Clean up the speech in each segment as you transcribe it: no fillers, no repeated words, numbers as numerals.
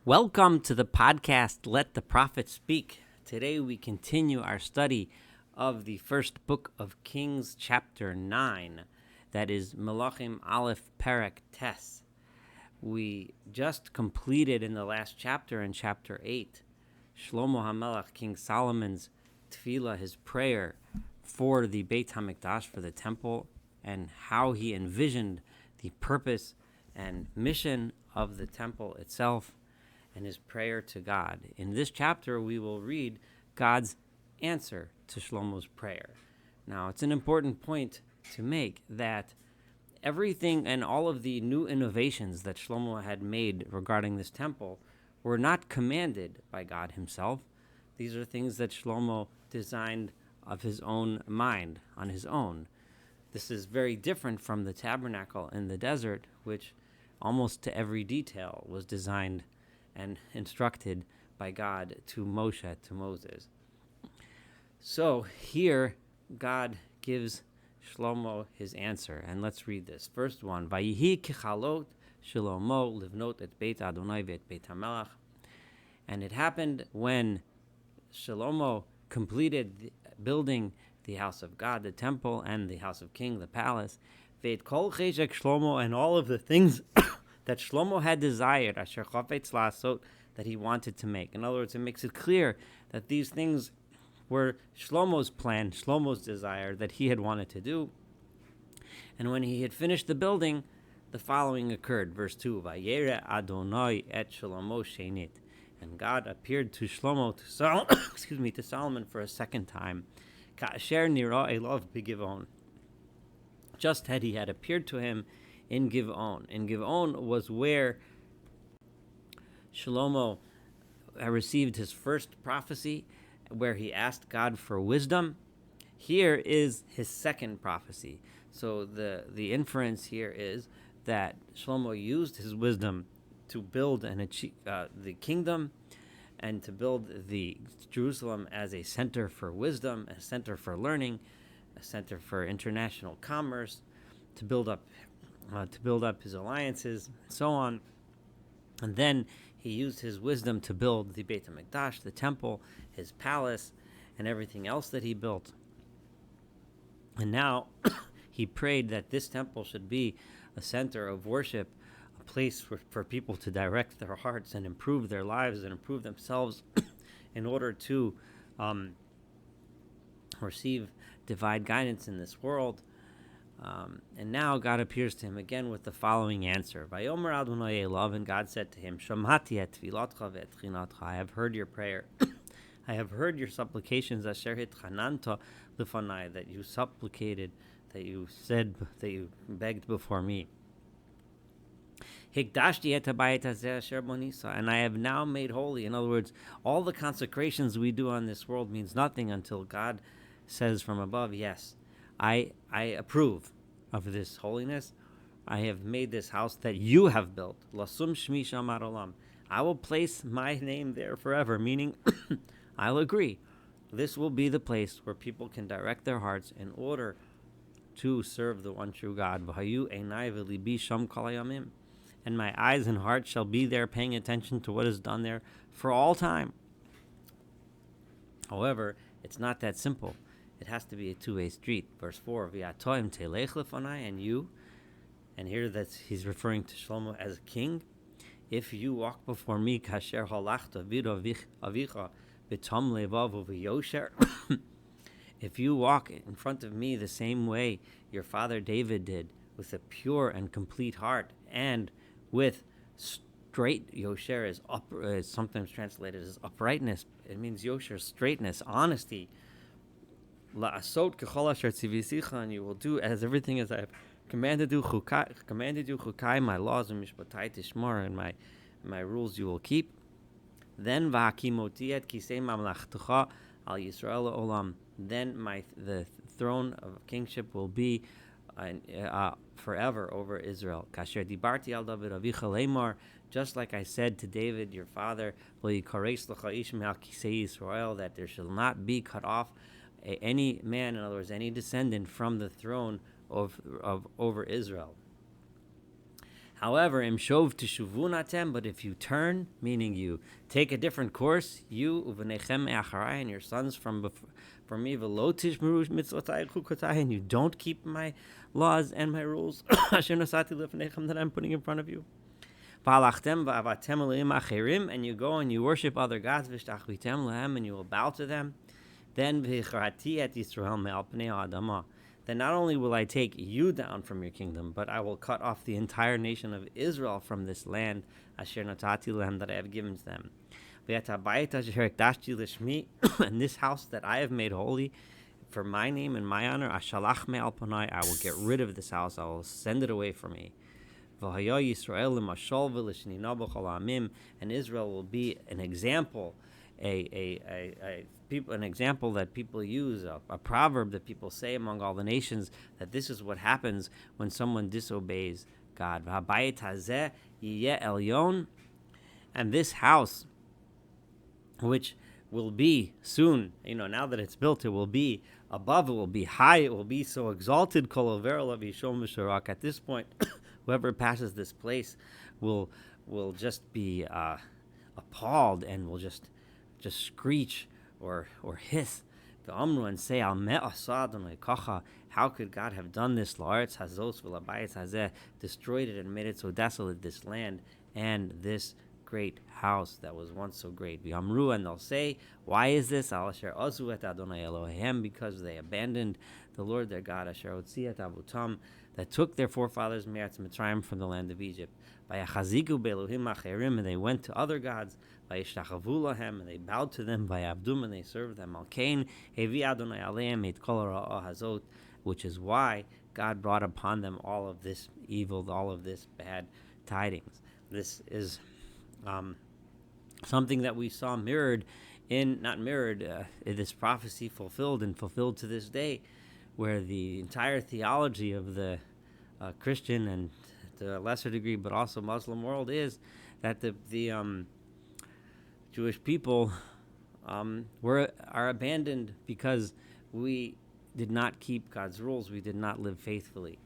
Welcome to the podcast, Let the Prophet Speak. Today we continue our study of the first book of Kings, chapter 9. That is Melachim Aleph Perek Tes. We just completed in the last chapter, in chapter 8, Shlomo HaMelech, King Solomon's tefillah, his prayer for the Beit HaMikdash, for the temple, and how he envisioned the purpose and mission of the temple itself, and his prayer to God. In this chapter, we will read God's answer to Shlomo's prayer. Now, it's an important point to make that everything and all of the new innovations that Shlomo had made regarding this temple were not commanded by God himself. These are things that Shlomo designed of his own mind, on his own. This is very different from the tabernacle in the desert, which almost to every detail was designed and instructed by God to Moshe, to Moses. So here, God gives Shlomo his answer, and let's read this. First one, Vayihi kichalot Shlomo livnot et Beit Adonai ve'et Beit HaMelech. And it happened when Shlomo completed building the house of God, the temple, and the house of king, the palace, ve'et kol cheshek Shlomo, and all of the things that Shlomo had desired, asher chafetz la'asot, that he wanted to make. In other words, it makes it clear that these things were Shlomo's plan, Shlomo's desire, that he had wanted to do. And when he had finished the building, the following occurred. Verse 2, Vayere Adonai et Shlomo shenit. And God appeared to Shlomo, to Solomon for a second time. Ka'asher nira elov b'Givon. Just as he had appeared to him in Givon. And Givon was where Shlomo received his first prophecy, where he asked God for wisdom. Here is his second prophecy. So the inference here is that Shlomo used his wisdom to build and achieve the kingdom, and to build the Jerusalem as a center for wisdom, a center for learning, a center for international commerce, to build up his alliances, and so on. And then he used his wisdom to build the Beit HaMikdash, the temple, his palace, and everything else that he built. And now he prayed that this temple should be a center of worship, a place for people to direct their hearts and improve their lives and improve themselves in order to receive divine guidance in this world. And now God appears to him again with the following answer. Vayomer Adonai Elav, and God said to him, Shamati et tfilatcha ve'et tchinatcha. I have heard your prayer. I have heard your supplications, asher hitchananta lefanai, that you supplicated, that you said, that you begged before me. Hikdashti et habayit hazeh asher bonisa, and I have now made holy. In other words, all the consecrations we do on this world means nothing until God says from above, yes, I approve of this holiness. I have made this house that you have built. Lasum shmi shamar olam. I will place my name there forever, meaning I'll agree. This will be the place where people can direct their hearts in order to serve the one true God. V'hayu einai v'libi sham kol hayamim. And my eyes and heart shall be there, paying attention to what is done there for all time. However, it's not that simple. It has to be a two-way street. Verse 4, V'yatoim telech lefanai, and you, and here that he's referring to Shlomo as a king, if you walk before me, kasher halachta vido avicha b'tom levav v'yosher, if you walk in front of me the same way your father David did, with a pure and complete heart, and with straight, yosher is sometimes translated as uprightness. It means yosher, straightness, honesty. La'asot k'chol asher tzivisicha, and you will do as everything as I have commanded you, chukai, my laws, and mishpatai tishmar, and my rules you will keep. Then v'hakimoti et kisei mamlachtecha al Yisrael olam. Then the throne of kingship will be forever over Israel. Kasher dibarti al David avicha lemar, just like I said to David your father, that there shall not be cut off any man, in other words, any descendant from the throne of over Israel. However, im shov teshuvunatem, but if you turn, meaning you take a different course, you uvenechem e'acharai, and your sons from me, v'lo tishmeru mitzvotai chukotai, and you don't keep my laws and my rules, asher nasati lefnechem, that I'm putting in front of you. V'alachtem v'avatem elohim acherim, and you go and you worship other gods, v'shtachvitem lehem, and you will bow to them. Then v'charati et Yisrael me'al pnei ha'adamah. Then not only will I take you down from your kingdom, but I will cut off the entire nation of Israel from this land, asher natati lehem, that I have given to them. And this house that I have made holy for my name and my honor, ashalach me'al panai, I will get rid of this house, I will send it away from me. And Israel will be an example, an example that people use, a proverb that people say among all the nations, that this is what happens when someone disobeys God. And this house, which will be soon, now that it's built, it will be above, it will be high, it will be so exalted. At this point, whoever passes this place will just be appalled and will just screech or hiss, and say, how could God have done this? Destroyed it and made it so desolate, this land and this great house that was once so great. And they'll say, why is this? Because they abandoned the Lord their God, that took their forefathers Mitzrayim from the land of Egypt. And they went to other gods, and they bowed to them, and they served them. Which is why God brought upon them all of this evil, all of this bad tidings. This is something that we saw this prophecy fulfilled to this day, where the entire theology of the Christian and to a lesser degree, but also Muslim world, is that the Jewish people are abandoned because we did not keep God's rules. We did not live faithfully.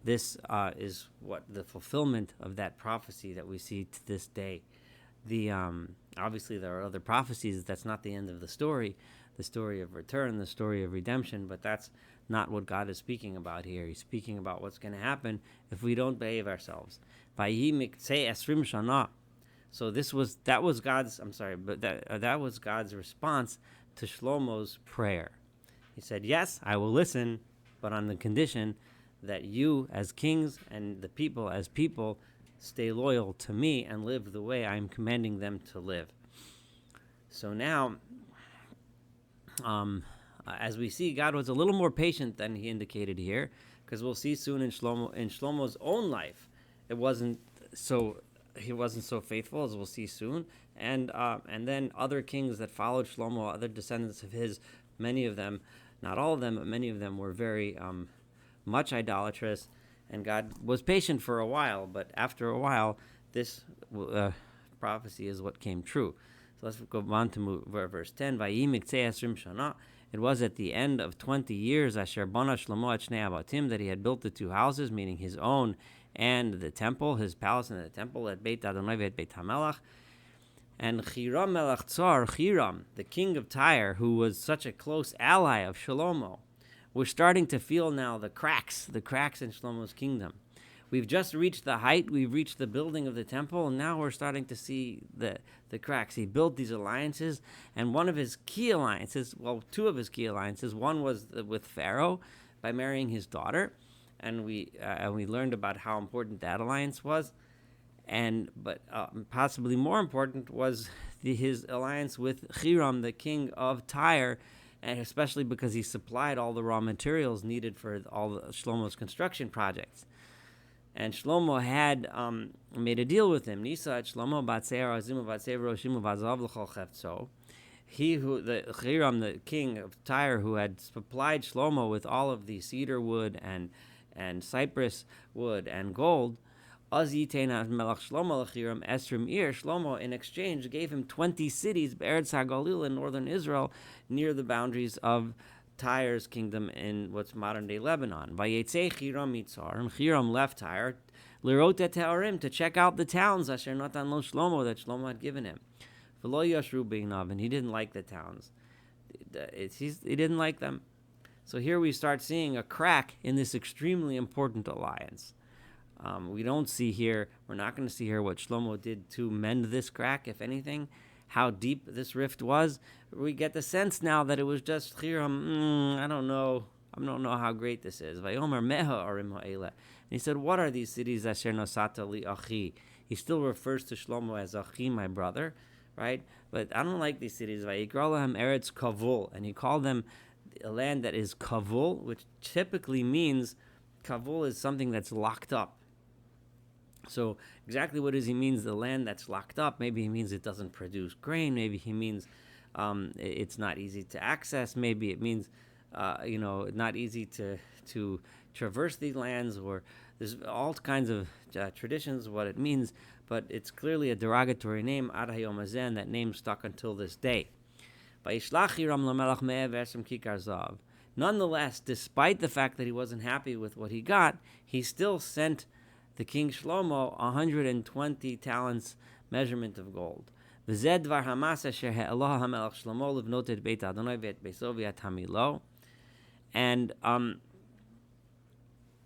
This is what the fulfillment of that prophecy that we see to this day. Obviously there are other prophecies. That's not the end of the story of return, the story of redemption, but that's not what God is speaking about here. He's speaking about what's going to happen if we don't behave ourselves. So that was God's response to Shlomo's prayer. He said, yes, I will listen, but on the condition that you as kings and the people as people stay loyal to me and live the way I'm commanding them to live. So now, as we see, God was a little more patient than he indicated here, because we'll see soon in Shlomo's own life, he wasn't so faithful, as we'll see soon, and then other kings that followed Shlomo, other descendants of his, many of them, not all of them, but many of them were very much idolatrous, and God was patient for a while, but after a while, this prophecy is what came true. So let's go on to verse 10. It was at the end of 20 years that he had built the two houses, meaning his own and the temple, his palace and the temple, at Beit Adonai and Beit HaMelech. And Hiram Melech Tsar, Hiram, the king of Tyre, who was such a close ally of Shlomo, we're starting to feel now the cracks in Shlomo's kingdom. We've just reached the height, we've reached the building of the temple, and now we're starting to see the cracks. He built these alliances, and one of his key alliances, well, two of his key alliances, one was with Pharaoh by marrying his daughter, and we learned about how important that alliance was, but possibly more important was his alliance with Hiram, the king of Tyre, and especially because he supplied all the raw materials needed for all Shlomo's construction projects. And Shlomo had made a deal with him. Nisa at Shlomo batseir azimu batseir roshimu vazav l'chol chefzo. Hiram, the king of Tyre, who had supplied Shlomo with all of the cedar wood and cypress wood and gold, Shlomo, in exchange, gave him 20 cities, Be'eretz HaGalil, in northern Israel, near the boundaries of Tyre's kingdom in what's modern-day Lebanon. Vayetze Hiram mitzar, and Hiram left Tyre, L'rot et Te'arim, to check out the towns, Asher Natan Lo Shlomo, that Shlomo had given him. V'lo yashru beinav, and he didn't like the towns. He didn't like them. So here we start seeing a crack in this extremely important alliance. We don't see here, we're not going to see here what Shlomo did to mend this crack, if anything, how deep this rift was. We get the sense now that it was just Hiram, I don't know how great this is. Vayomer meha arim ha'ela. And he said, what are these cities asher nosata li achi? He still refers to Shlomo as achi, my brother, right? But I don't like these cities. Vayikra lahem eretz kavul. And he called them a land that is kavul, which typically means, kavul is something that's locked up. So exactly what does he mean, the land that's locked up? Maybe he means it doesn't produce grain. Maybe he means it's not easy to access. Maybe it means not easy to traverse these lands, or there's all kinds of traditions what it means, but it's clearly a derogatory name, Ad Hayom Hazen, that name stuck until this day. Nonetheless, despite the fact that he wasn't happy with what he got, he still sent the king Shlomo 120 talents measurement of gold. And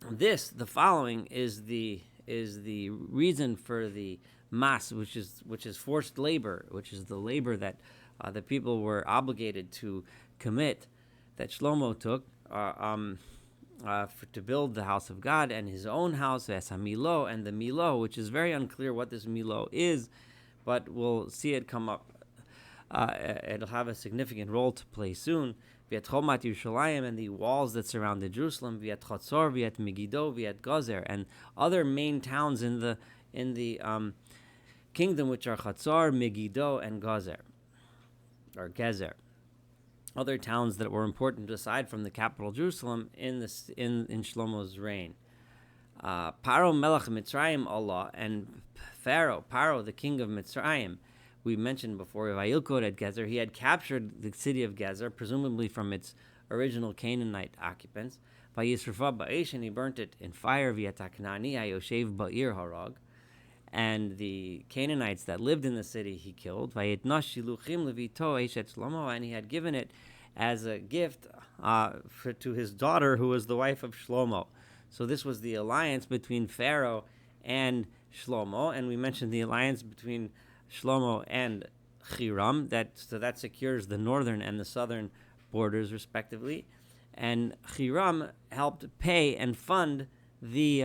the following is the reason for the mas, which is forced labor, which is the labor that the people were obligated to commit, that Shlomo took to build the house of God and his own house, as Milo, and the Milo, which is very unclear what this Milo is, but we'll see it come up. It'll have a significant role to play soon. Viet Chomat Yerushalayim, and the walls that surrounded Jerusalem, Viet Chatzor, Viet Megiddo, Viet Gazer, and other main towns in the kingdom, which are Chatzor, Megiddo, and Gazer, or Gezer. Other towns that were important aside from the capital Jerusalem in Shlomo's reign. Paro Melech Mitzrayim Allah, and Paro, the king of Mitzrayim, we mentioned before, Vayilkod at Gezer, he had captured the city of Gezer, presumably from its original Canaanite occupants. Vayisrafa ba'esh, and he burnt it in fire. V'yataknani hayoshev ba'ir harag, and the Canaanites that lived in the city he killed. Vayitnash shiluchim levito eshet Shlomo, and he had given it as a gift to his daughter, who was the wife of Shlomo. So this was the alliance between Pharaoh and Shlomo, and we mentioned the alliance between Shlomo and Hiram, that secures the northern and the southern borders, respectively. And Hiram helped pay and fund the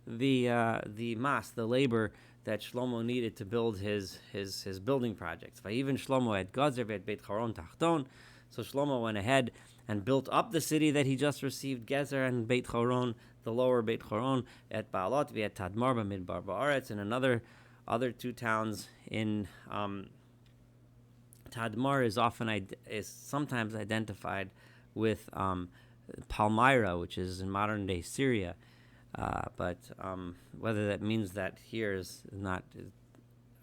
mas, the labor that Shlomo needed to build his building projects. Vayiven Shlomo et Gazer ve'et Beit Charon Tachton. So Shlomo went ahead and built up the city that he just received, Gezer, and Beit Charon, the lower Beit Charon, et Baalot ve'et Tadmar b'midbar ba'aretz, and other two towns in Tadmar is sometimes identified with Palmyra, which is in modern day Syria, but whether that means that here is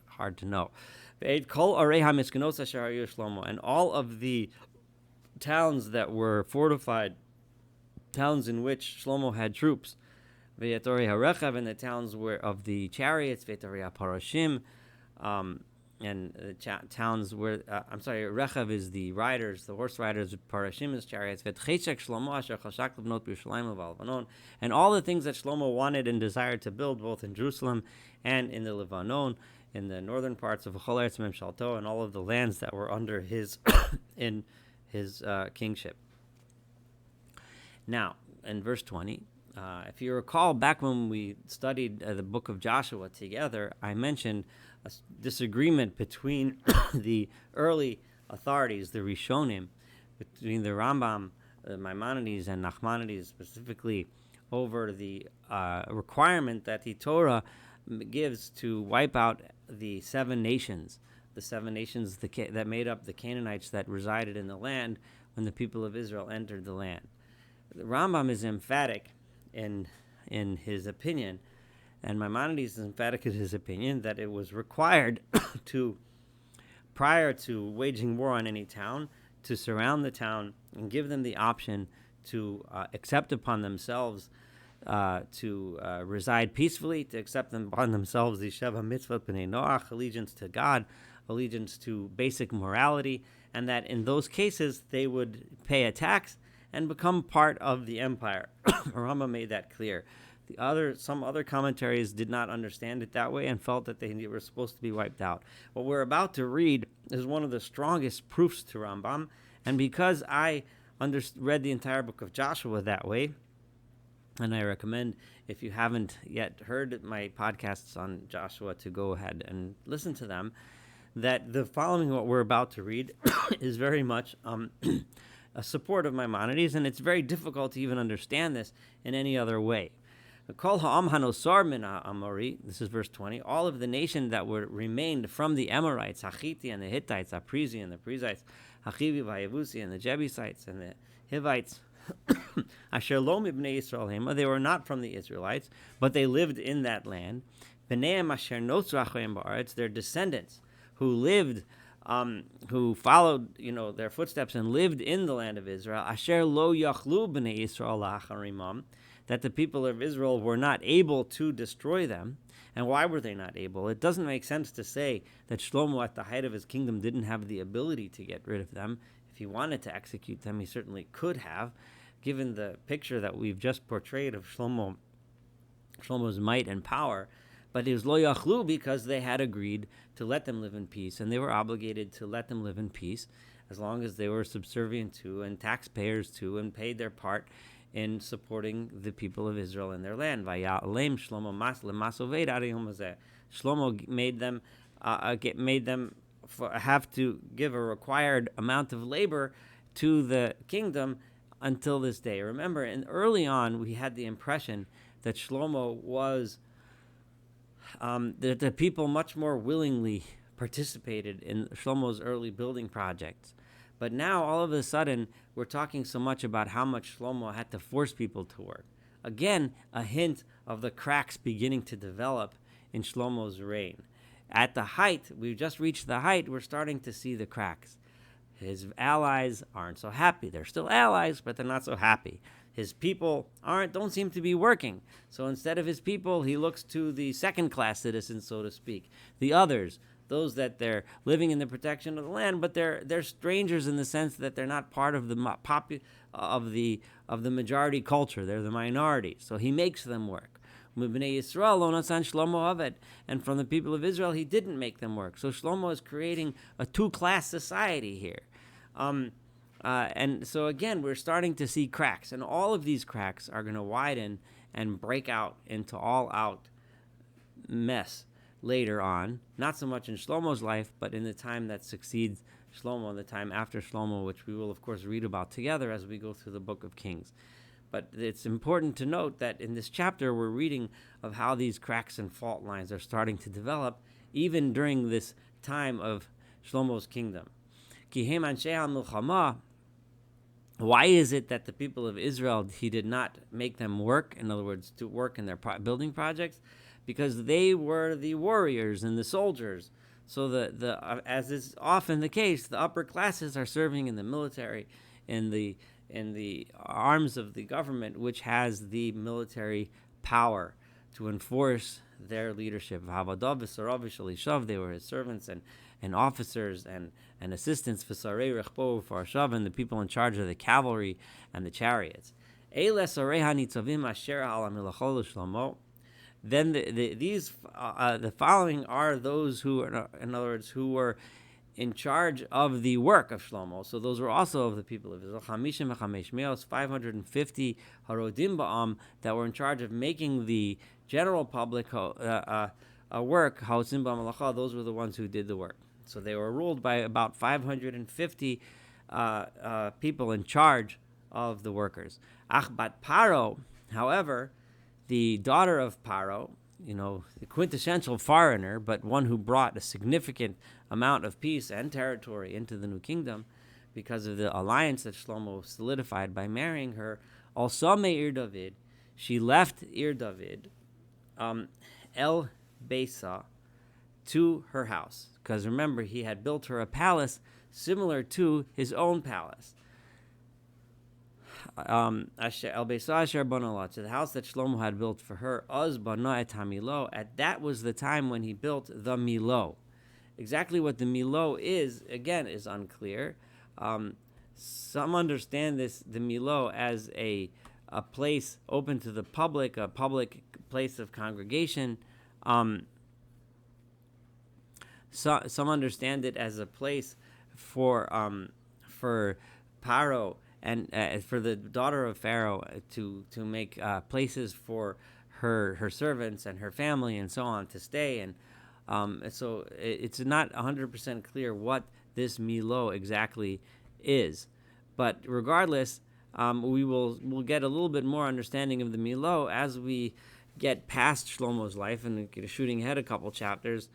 hard to know. And all of the towns that were fortified, towns in which Shlomo had troops, and the towns of the chariots, Parashim, and the towns where, Rechav is the riders, the horse riders, Parashim is chariots, and all the things that Shlomo wanted and desired to build, both in Jerusalem and in the Lebanon, in the northern parts of Chol Eretz Memshalto, and all of the lands that were under his in his kingship. Now, in verse 20, if you recall, back when we studied the book of Joshua together, I mentioned a disagreement between the early authorities, the Rishonim, between the Rambam, Maimonides, and Nachmanides specifically, over the requirement that the Torah gives to wipe out the seven nations that made up the Canaanites that resided in the land when the people of Israel entered the land. The Rambam is emphatic in his opinion, and Maimonides is emphatic in his opinion, that it was required prior to waging war on any town, to surround the town and give them the option to accept upon themselves reside peacefully, to accept them upon themselves the Sheva Mitzvot B'nai Noach, allegiance to God, allegiance to basic morality, and that in those cases they would pay a tax and become part of the empire. Rama made that clear. Some other commentaries did not understand it that way and felt that they were supposed to be wiped out. What we're about to read is one of the strongest proofs to Rambam, and because I read the entire book of Joshua that way, and I recommend, if you haven't yet heard my podcasts on Joshua, to go ahead and listen to them, that the following, what we're about to read, is very much a support of Maimonides, and it's very difficult to even understand this in any other way. Kol ha'am hanosar min ha'amori, this is verse 20, all of the nation that were remained from the Amorites, Hachiti and the Hittites, Aprizi and the Prizites, Hachivi v'Yevusi and the Jebusites and the Hivites, Asher lo mibnei Yisrael hema, they were not from the Israelites, but they lived in that land. B'neim asher notzru achreim ba'aretz, their descendants who lived, who followed, their footsteps and lived in the land of Israel. Asher lo yachlu b'nei Yisrael la'acharimam, that the people of Israel were not able to destroy them. And why were they not able? It doesn't make sense to say that Shlomo, at the height of his kingdom, didn't have the ability to get rid of them. If he wanted to execute them, he certainly could have, given the picture that we've just portrayed of Shlomo's might and power. But it was lo yachlu because they had agreed to let them live in peace, and they were obligated to let them live in peace as long as they were subservient to and taxpayers to and paid their part in supporting the people of Israel in their land. Shlomo made them have to give a required amount of labor to the kingdom until this day. Remember, and early on, we had the impression that Shlomo was the people much more willingly participated in Shlomo's early building projects. But now, all of a sudden, we're talking so much about how much Shlomo had to force people to work. Again, a hint of the cracks beginning to develop in Shlomo's reign. At the height, we've just reached the height, we're starting to see the cracks. His allies aren't so happy. They're still allies, but they're not so happy. His people don't seem to be working. So instead of his people, he looks to the second-class citizens, so to speak, the others, those that they're living in the protection of the land, but they're strangers in the sense that they're not part of the majority culture. They're the minority. So he makes them work. B'nei Yisrael lo nasan Shlomo aved, and from the people of Israel, he didn't make them work. So Shlomo is creating a two-class society here. And so again, we're starting to see cracks, and all of these cracks are going to widen and break out into all-out mess later on, not so much in Shlomo's life, but in the time that succeeds Shlomo, the time after Shlomo, which we will, of course, read about together as we go through the book of Kings. But it's important to note that in this chapter, we're reading of how these cracks and fault lines are starting to develop, even during this time of Shlomo's kingdom. Kihem anshe ha-milchama. Why is it that the people of Israel, he did not make them work, in other words, to work in their building projects? Because they were the warriors and the soldiers. So as is often the case, the upper classes are serving in the military, in the arms of the government, which has the military power to enforce their leadership. They were his servants and officers and assistants, and the people in charge of the cavalry and the chariots. Then the following are those who, in other words, who were in charge of the work of Shlomo. So those were also of the people of Israel. 550 harodim ba'am that were in charge of making the general public work. Haosim ba'malacha, those were the ones who did the work. So they were ruled by about 550 people in charge of the workers. Achbat Paro, however, the daughter of Paro, the quintessential foreigner, but one who brought a significant amount of peace and territory into the new kingdom because of the alliance that Shlomo solidified by marrying her, also Ir David, she left Ir David, El Besa, to her house. Because remember, he had built her a palace similar to his own palace. El Beisa Asher Bana, to the house that Shlomo had built for her, Az Bana et HaMilo. At that was the time when he built the Milo. Exactly what the Milo is, again, is unclear. Some understand the Milo as a place open to the public, a public place of congregation. Some understand it as a place for Paro and for the daughter of Pharaoh to make places for her servants and her family and so on to stay. And so it's not 100% clear what this Milo exactly is. But regardless, we'll get a little bit more understanding of the Milo as we get past Shlomo's life and shooting ahead a couple chapters.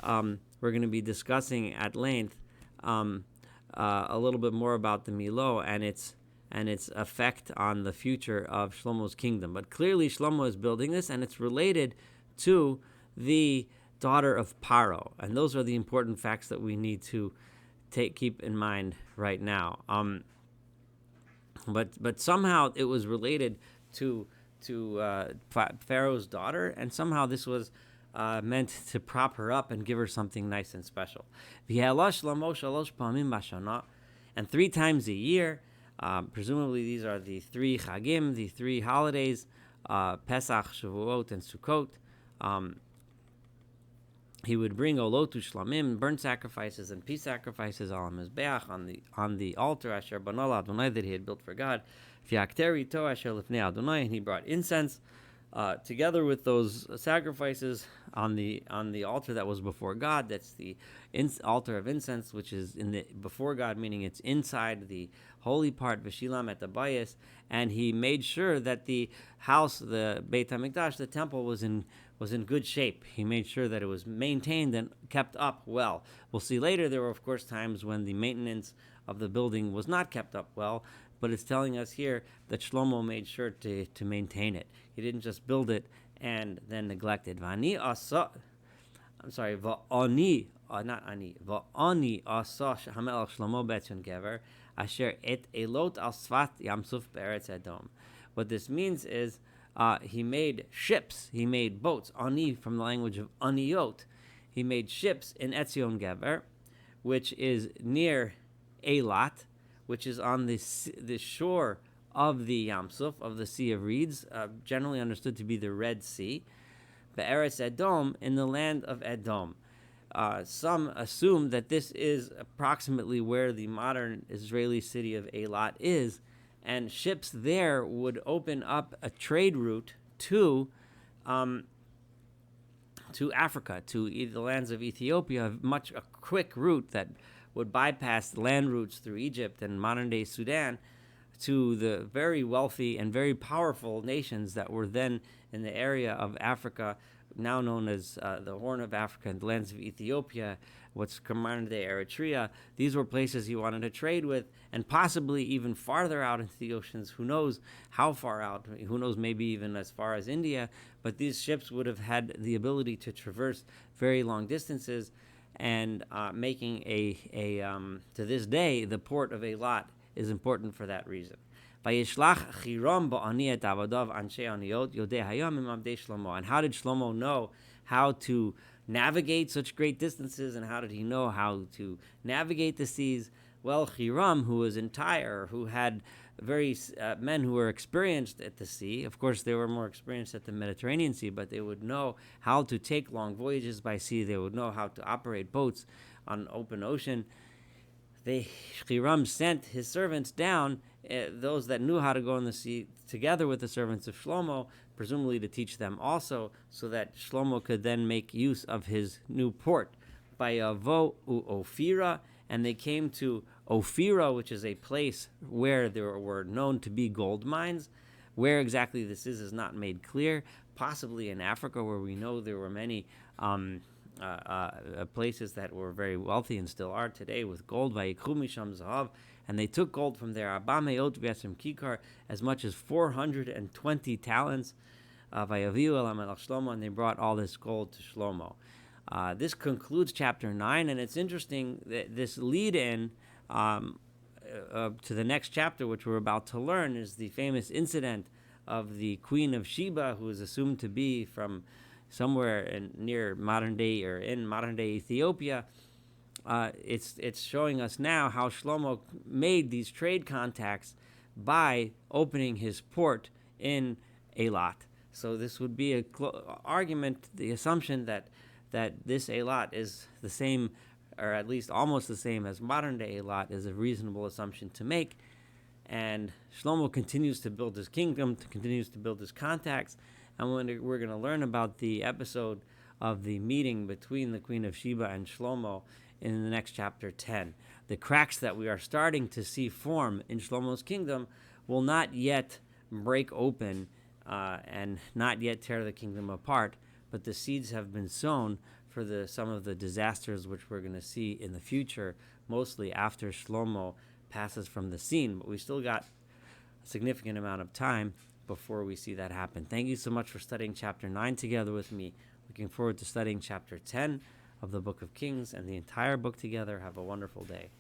We're going to be discussing at length a little bit more about the Milo and its effect on the future of Shlomo's kingdom. But clearly Shlomo is building this, and it's related to the daughter of Paro. And those are the important facts that we need to keep in mind right now. But somehow it was related to Pharaoh's daughter, and somehow this was meant to prop her up and give her something nice and special. And 3 times a year, presumably these are the 3 Chagim, the 3 holidays, Pesach, Shavuot, and Sukkot. He would bring olot shlamim, burnt sacrifices and peace sacrifices on the altar asher banal Adonai that he had built for God. V'yakteri to asher lifnei Adonai, and he brought incense together with those sacrifices on the altar that was before God. That's the altar of incense, which is before God, meaning it's inside the holy part, v'shilam et habayis. And he made sure that the house, the Beit HaMikdash, the temple, was in good shape. He made sure that it was maintained and kept up well. We'll see later there were, of course, times when the maintenance of the building was not kept up well, but it's telling us here that Shlomo made sure to maintain it. He didn't just build it and then neglect it. Va'ani asa hamelech Shlomo betzon gever asher et elot al svat yamsuf be'eretz Edom. What this means is he made ships, he made boats, ani from the language of aniot. He made ships in Etzion Gever, which is near Eilat, which is on the shore of the Yamsuf, of the Sea of Reeds, generally understood to be the Red Sea, Be'eretz Edom, in the land of Edom. Some assume that this is approximately where the modern Israeli city of Eilat is, and ships there would open up a trade route to Africa, to the lands of Ethiopia, a quick route that would bypass land routes through Egypt and modern-day Sudan to the very wealthy and very powerful nations that were then in the area of Africa, now known as the Horn of Africa and the lands of Ethiopia, what's modern-day Eritrea. These were places he wanted to trade with, and possibly even farther out into the oceans. Who knows how far out? Who knows, maybe even as far as India. But these ships would have had the ability to traverse very long distances, and making to this day, the port of Eilat is important for that reason. And how did Shlomo know how to navigate such great distances, and how did he know how to navigate the seas? Well, Hiram, who was in Tyre, who had men who were experienced at the sea. Of course, they were more experienced at the Mediterranean Sea, but they would know how to take long voyages by sea. They would know how to operate boats on open ocean. Hiram sent his servants down, those that knew how to go in the sea, together with the servants of Shlomo, presumably to teach them also, so that Shlomo could then make use of his new port. By Yavo Ophira, and they came to Ophira, which is a place where there were known to be gold mines. Where exactly this is not made clear. Possibly in Africa, where we know there were many places that were very wealthy and still are today with gold. Vayikhu misham zahav, and they took gold from there. Abba me'ot v'yasrim kikar, as much as 420 talents. Vayaviu el HaMelech Shlomo, and they brought all this gold to Shlomo. This concludes chapter 9, and it's interesting that this lead-in to the next chapter, which we're about to learn, is the famous incident of the Queen of Sheba, who is assumed to be from somewhere near modern day or in modern day Ethiopia. It's showing us now how Shlomo made these trade contacts by opening his port in Eilat. So this would be a argument, the assumption that this Eilat is the same, or at least almost the same as modern day Eilat, is a reasonable assumption to make. And Shlomo continues to build his kingdom, continues to build his contacts. And we're going to learn about the episode of the meeting between the Queen of Sheba and Shlomo in the next chapter 10. The cracks that we are starting to see form in Shlomo's kingdom will not yet break open and not yet tear the kingdom apart, but the seeds have been sown for some of the disasters which we're going to see in the future, mostly after Shlomo passes from the scene. But we still got a significant amount of time before we see that happen. Thank you so much for studying chapter 9 together with me. Looking forward to studying chapter 10 of the Book of Kings and the entire book together. Have a wonderful day.